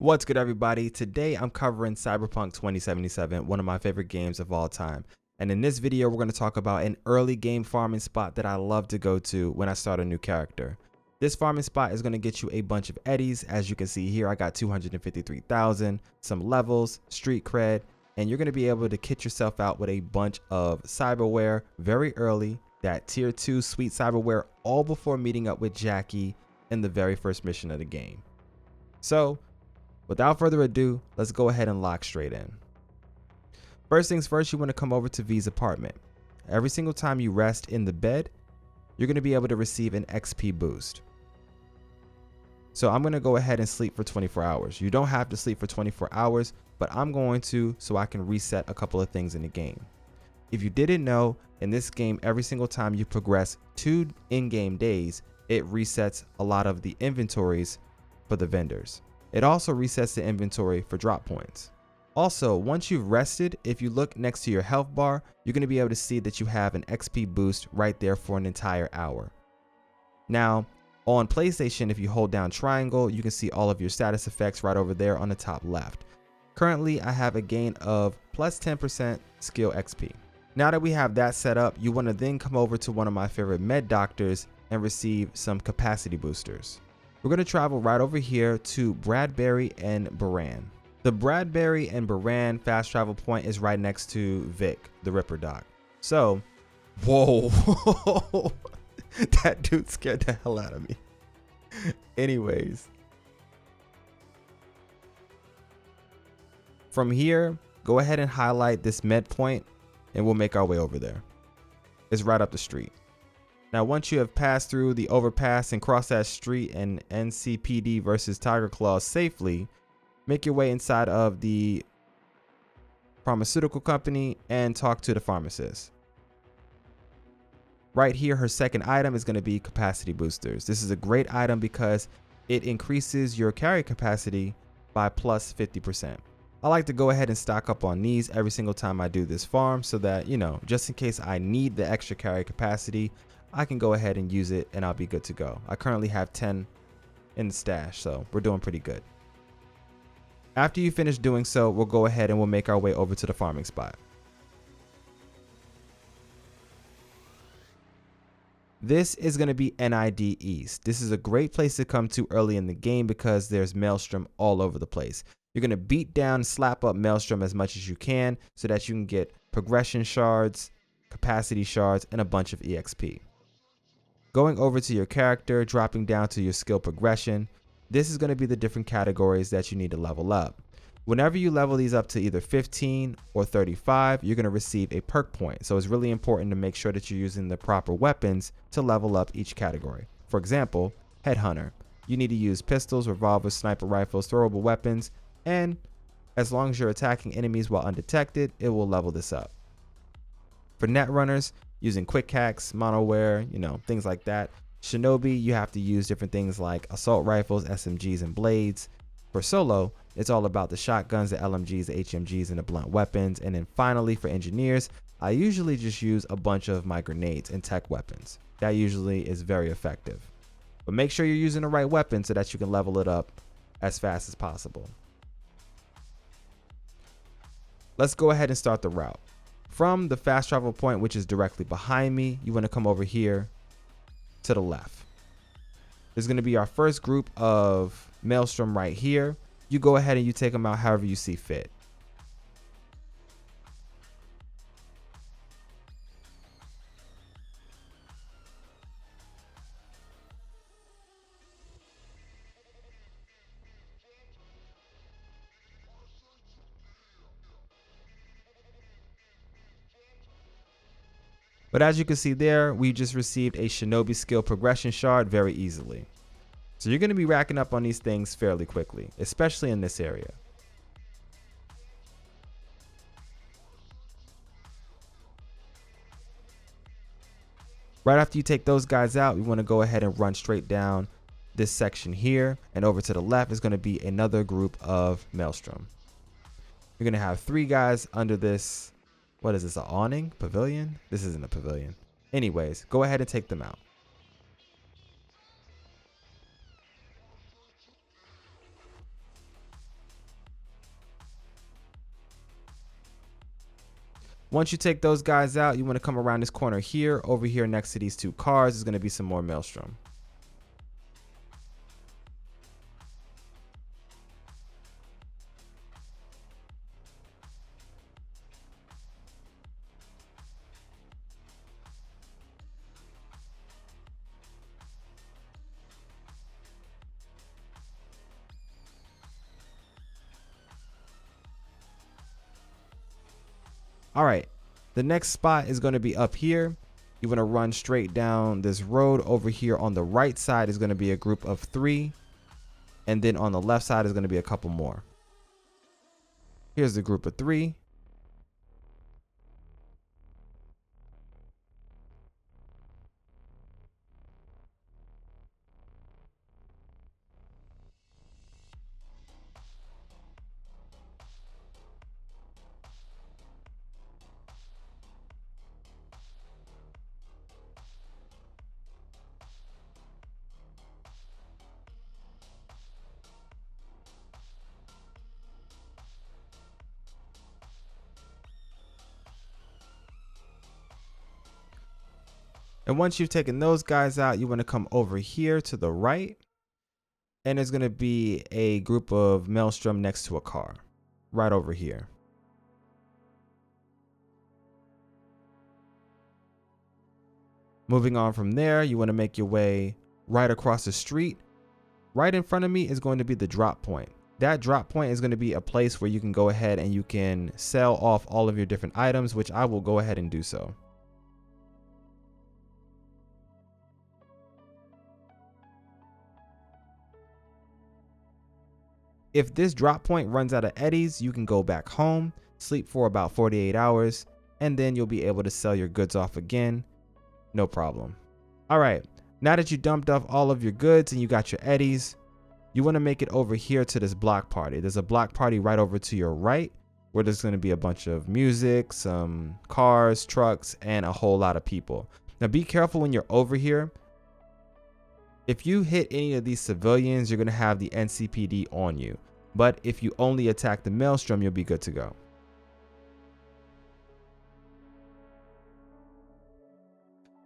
What's good, everybody? Today I'm covering Cyberpunk 2077, one of my favorite games of all time. And in this video, we're going to talk about an early game farming spot that I love to go to when I start a new character. This farming spot is going to get you a bunch of eddies. As you can see here, I got 253,000, some levels, street cred, and you're going to be able to kit yourself out with a bunch of cyberware very early, that tier 2 sweet cyberware, all before meeting up with Jackie in the very first mission of the game. So, without further ado, let's go ahead and lock straight in. First things first, you want to come over to V's apartment. Every single time you rest in the bed, you're going to be able to receive an XP boost. So I'm going to go ahead and sleep for 24 hours. You don't have to sleep for 24 hours, but I'm going to so I can reset a couple of things in the game. If you didn't know, in this game, every single time you progress 2 in-game days, it resets a lot of the inventories for the vendors. It also resets the inventory for drop points. Also, once you've rested, if you look next to your health bar, you're going to be able to see that you have an XP boost right there for an entire hour. Now, on PlayStation, if you hold down triangle, you can see all of your status effects right over there on the top left. Currently, I have a gain of plus 10% skill XP. Now that we have that set up, you want to then come over to one of my favorite med doctors and receive some capacity boosters. We're going to travel right over here to Bradbury and Baran. The Bradbury and Baran fast travel point is right next to Vic, the Ripper Doc. So, whoa, that dude scared the hell out of me. Anyways, from here, go ahead and highlight this med point and we'll make our way over there. It's right up the street. Now, once you have passed through the overpass and crossed that street and NCPD versus Tiger Claw safely, make your way inside of the pharmaceutical company and talk to the pharmacist. Right here, her second item is going to be capacity boosters. This is a great item because it increases your carry capacity by plus 50%. I like to go ahead and stock up on these every single time I do this farm so that, just in case I need the extra carry capacity, I can go ahead and use it and I'll be good to go. I currently have 10 in the stash, so we're doing pretty good. After you finish doing so, we'll go ahead and we'll make our way over to the farming spot. This is going to be NID East. This is a great place to come to early in the game because there's Maelstrom all over the place. You're going to beat down and slap up Maelstrom as much as you can so that you can get progression shards, capacity shards, and a bunch of EXP. Going over to your character, dropping down to your skill progression, this is going to be the different categories that you need to level up. Whenever you level these up to either 15 or 35, you're going to receive a perk point. So it's really important to make sure that you're using the proper weapons to level up each category. For example, Headhunter. You need to use pistols, revolvers, sniper rifles, throwable weapons, and as long as you're attacking enemies while undetected, it will level this up. For Netrunners, using quick hacks, monoware, things like that. Shinobi, you have to use different things like assault rifles, SMGs, and blades. For solo, it's all about the shotguns, the LMGs, the HMGs, and the blunt weapons. And then finally, for engineers, I usually just use a bunch of my grenades and tech weapons. That usually is very effective. But make sure you're using the right weapon so that you can level it up as fast as possible. Let's go ahead and start the route. From the fast travel point, which is directly behind me, you want to come over here to the left. There's going to be our first group of Maelstrom right here. You go ahead and you take them out however you see fit. But as you can see there, we just received a Shinobi skill progression shard very easily. So you're going to be racking up on these things fairly quickly, especially in this area. Right after you take those guys out, we want to go ahead and run straight down this section here, and over to the left is going to be another group of Maelstrom. You're going to have 3 guys under this. What is this, an awning? Pavilion? This isn't a pavilion. Anyways, go ahead and take them out. Once you take those guys out, you want to come around this corner here. Over here next to these two cars is going to be some more Maelstrom. All right, the next spot is going to be up here. You want to run straight down this road. Over here on the right side is going to be a group of 3. And then on the left side is going to be a couple more. Here's the group of 3. And once you've taken those guys out, you want to come over here to the right. And there's going to be a group of Maelstrom next to a car right over here. Moving on from there, you want to make your way right across the street. Right in front of me is going to be the drop point. That drop point is going to be a place where you can go ahead and you can sell off all of your different items, which I will go ahead and do so. If this drop point runs out of eddies, you can go back home, sleep for about 48 hours, and then you'll be able to sell your goods off again. No problem. All right, now that you dumped off all of your goods and you got your eddies, you want to make it over here to this block party. There's a block party right over to your right where there's going to be a bunch of music, some cars, trucks, and a whole lot of people. Now be careful when you're over here. If you hit any of these civilians, you're going to have the NCPD on you. But if you only attack the Maelstrom, you'll be good to go.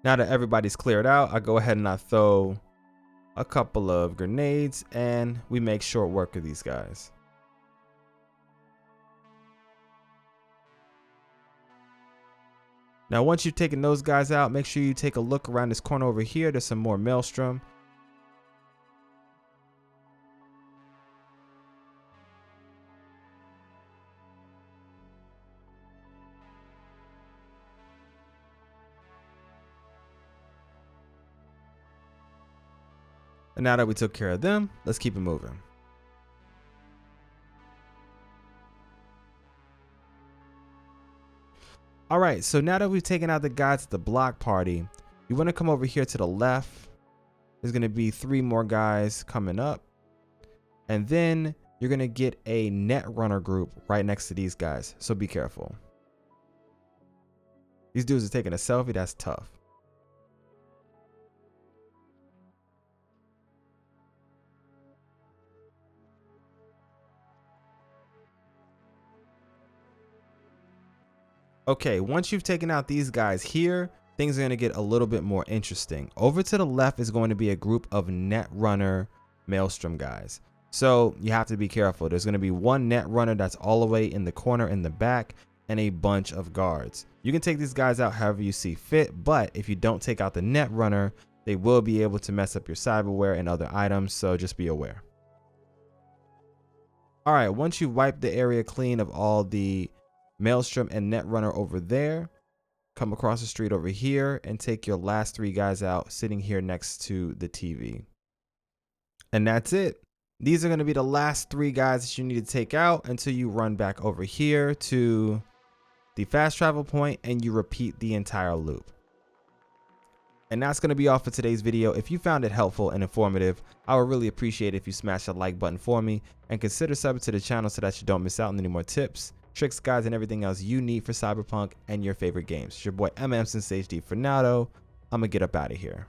Now that everybody's cleared out, I go ahead and I throw a couple of grenades and we make short work of these guys. Now, once you've taken those guys out, make sure you take a look around this corner over here. There's some more Maelstrom. And now that we took care of them, let's keep it moving. All right, so now that we've taken out the guys at the block party, you want to come over here to the left. There's going to be 3 more guys coming up. And then you're going to get a net runner group right next to these guys. So be careful. These dudes are taking a selfie. That's tough. Okay, once you've taken out these guys here, things are going to get a little bit more interesting. Over to the left is going to be a group of net runner Maelstrom guys. So you have to be careful. There's going to be one net runner that's all the way in the corner in the back and a bunch of guards. You can take these guys out however you see fit, but if you don't take out the net runner, they will be able to mess up your cyberware and other items, so just be aware. All right, once you wipe the area clean of all the Maelstrom and net runner over there, come across the street over here and take your last 3 guys out sitting here next to the TV. And that's it. These are going to be the last 3 guys that you need to take out until you run back over here to the fast travel point and you repeat the entire loop. And that's going to be all for today's video. If you found it helpful and informative, I would really appreciate it if you smash that like button for me and consider subbing to the channel so that you don't miss out on any more tips, tricks, guides, and everything else you need for Cyberpunk and your favorite games. It's your boy MSensei for now though. I'm gonna get up out of here.